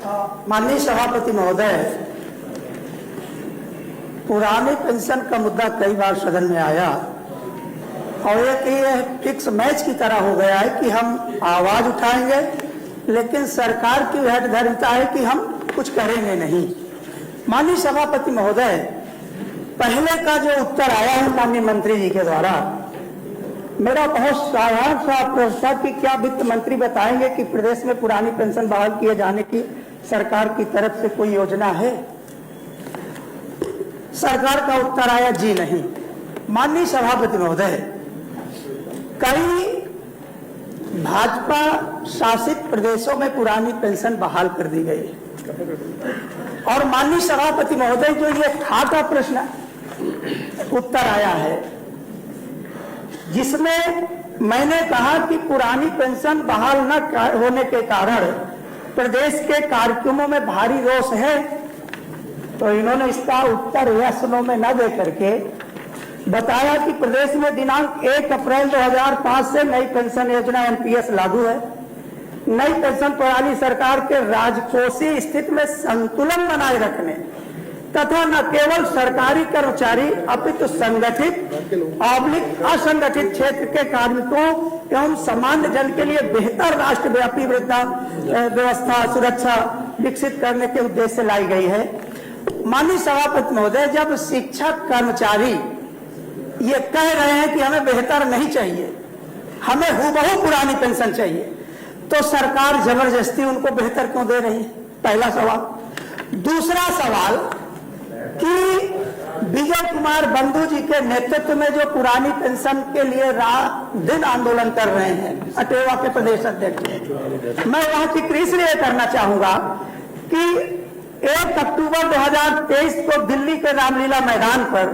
माननीय सभापति महोदय, पुराने पेंशन का मुद्दा कई बार सदन में आया और ये फिक्स मैच की तरह हो गया है कि हम आवाज उठाएंगे, लेकिन सरकार की हठधर्मिता है कि हम कुछ करेंगे नहीं। माननीय सभापति महोदय, पहले का जो उत्तर आया है माननीय मंत्री जी के द्वारा, मेरा बहुत साधारण सा प्रश्न था कि क्या वित्त मंत्री बताएंगे कि प्रदेश में पुरानी पेंशन बहाल किए जाने की सरकार की तरफ से कोई योजना है? सरकार का उत्तर आया जी नहीं। माननीय सभापति महोदय, कई भाजपा शासित प्रदेशों में पुरानी पेंशन बहाल कर दी गई और माननीय सभापति महोदय, जो ये खाका प्रश्न उत्तर आया है जिसमें मैंने कहा कि पुरानी पेंशन बहाल न होने के कारण प्रदेश के कार्यक्रमों में भारी रोष है, तो इन्होंने इसका उत्तर यस नो में न दे करके बताया कि प्रदेश में दिनांक 1 अप्रैल 2005 से नई पेंशन योजना एनपीएस लागू है। नई पेंशन प्रणाली सरकार के राजकोषीय स्थिति में संतुलन बनाए रखने तथा न केवल सरकारी कर्मचारी अपितु संगठित असंगठित क्षेत्र के कार्मिकों एवं सामान्य जन के लिए बेहतर राष्ट्रव्यापी वृद्धा व्यवस्था सुरक्षा विकसित करने के उद्देश्य से लाई गई है। माननीय सभापति महोदय, जब शिक्षक कर्मचारी ये कह रहे हैं कि हमें बेहतर नहीं चाहिए, हमें हुबहू पुरानी पेंशन चाहिए, तो सरकार जबरदस्ती उनको बेहतर क्यों दे रही है? पहला सवाल। दूसरा सवाल कि विजय कुमार बंधु जी के नेतृत्व में जो पुरानी पेंशन के लिए रात दिन आंदोलन कर रहे हैं अटेवा के प्रदेश अध्यक्ष, मैं वहां जिक्र इसलिए करना चाहूंगा कि 1 अक्टूबर 2023 को दिल्ली के रामलीला मैदान पर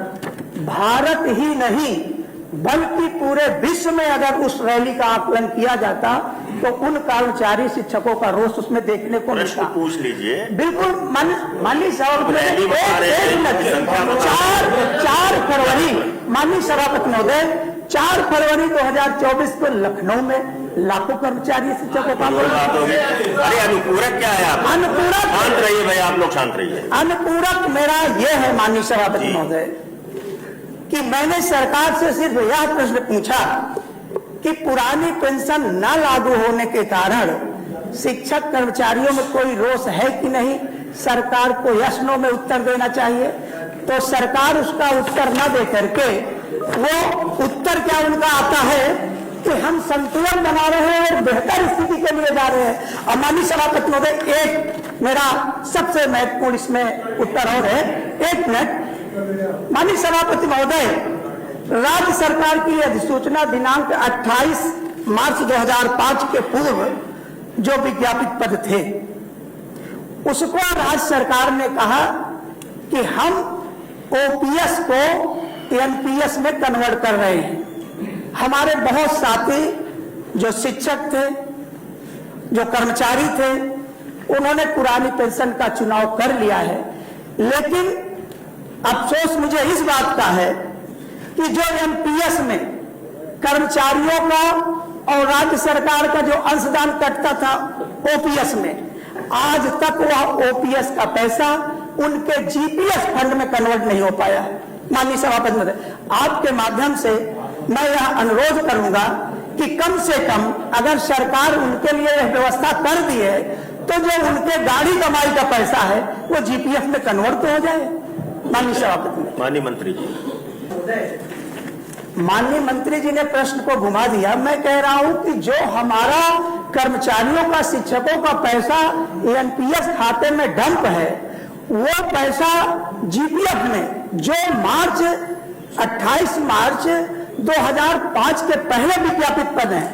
भारत ही नहीं बल्कि पूरे विश्व में अगर उस रैली का आकलन किया जाता तो उन कर्मचारी शिक्षकों का रोष उसमें देखने को मिलता। पूछ लीजिए। बिल्कुल। माननीय सभापति, 4 फरवरी, माननीय सभापति महोदय, 4 फरवरी 2024 को लखनऊ में लाखों कर्मचारी शिक्षकों का अरे अनुपूरक क्या है? अनुपूरक। शांत रहिए भाई, आप लोग शांत रहिए। अनुपूरक मेरा यह है माननीय सभापति महोदय कि मैंने सरकार से सिर्फ यह प्रश्न पूछा कि पुरानी पेंशन न लागू होने के कारण शिक्षक कर्मचारियों में कोई रोष है कि नहीं, सरकार को यस नो में उत्तर देना चाहिए। तो सरकार उसका उत्तर न दे करके वो उत्तर क्या उनका आता है कि हम संतुलन बना रहे हैं और बेहतर स्थिति के लिए जा रहे हैं। और माननीय सभापति महोदय, एक मेरा सबसे महत्वपूर्ण इसमें उत्तर और है, 1 मिनट। माननीय सभापति महोदय, राज्य सरकार की अधिसूचना दिनांक 28 मार्च 2005 के पूर्व जो विज्ञापित पद थे उसको राज्य सरकार ने कहा कि हम ओपीएस को एनपीएस में कन्वर्ट कर रहे हैं। हमारे बहुत साथी जो शिक्षक थे, जो कर्मचारी थे, उन्होंने पुरानी पेंशन का चुनाव कर लिया है, लेकिन अफसोस मुझे इस बात का है कि जो एनपीएस में कर्मचारियों का और राज्य सरकार का जो अंशदान कटता था ओपीएस में, आज तक वह ओपीएस का पैसा उनके जीपीएस फंड में कन्वर्ट नहीं हो पाया। माननीय सभापति महोदय, आपके माध्यम से मैं यह अनुरोध करूंगा कि कम से कम अगर सरकार उनके लिए यह व्यवस्था कर दी है तो जो उनके गाड़ी कमाई का पैसा है वो जीपीएफ में कन्वर्ट तो हो जाए। माननीय सभापति। माननीय मंत्री जी। माननीय मंत्री जी ने प्रश्न को घुमा दिया। मैं कह रहा हूं कि जो हमारा कर्मचारियों का, शिक्षकों का पैसा एनपीएस खाते में डंप है, वो पैसा जीपीएफ में जो 28 मार्च 2005 के पहले विज्ञापित पद हैं,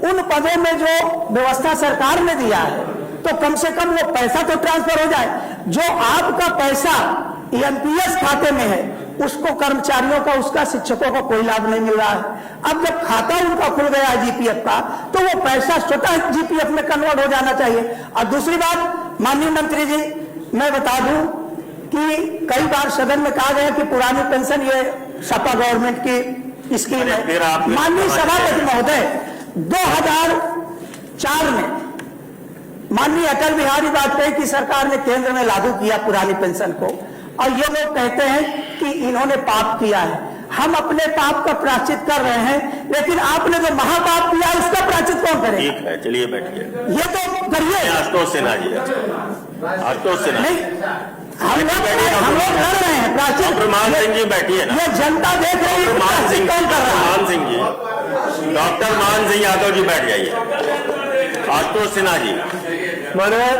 उन पदों में जो व्यवस्था सरकार ने दिया है तो कम से कम वो पैसा तो ट्रांसफर हो जाए। जो आपका पैसा एनपीएस खाते में है उसको कर्मचारियों का, उसका शिक्षकों को कोई लाभ नहीं मिल रहा है। अब जब खाता उनका खुल गया है जीपीएफ का, तो वो पैसा स्वतः जीपीएफ में कन्वर्ट हो जाना चाहिए। और दूसरी बात, माननीय मंत्री जी, मैं बता दूं कि कई बार सदन में कहा गया कि पुरानी पेंशन ये सपा गवर्नमेंट की स्कीम है। माननीय सभापति महोदय, 2004 में माननीय अटल बिहारी वाजपेयी की सरकार ने केंद्र में लागू किया पुरानी पेंशन को, और ये लोग कहते हैं कि इन्होंने पाप किया है। हम अपने पाप का प्रायश्चित कर रहे हैं, लेकिन आपने जो महापाप किया उसका प्रायश्चित कौन करेगा? ठीक है, चलिए बैठिए। ये तो करिए। आशुतोष सिन्हा जी, आशुतोष सिन्हा। नहीं, हम लोग लड़ रहे हैं प्रायश्चित। डॉक्टर मान सिंह जी बैठिए ना। ये जनता देख रही है, मान सिंह, कौन कर रहा है? मान सिंह जी, डॉक्टर मान सिंह यादव जी बैठ जाइए। आशुतोष सिन्हा जी। माननीय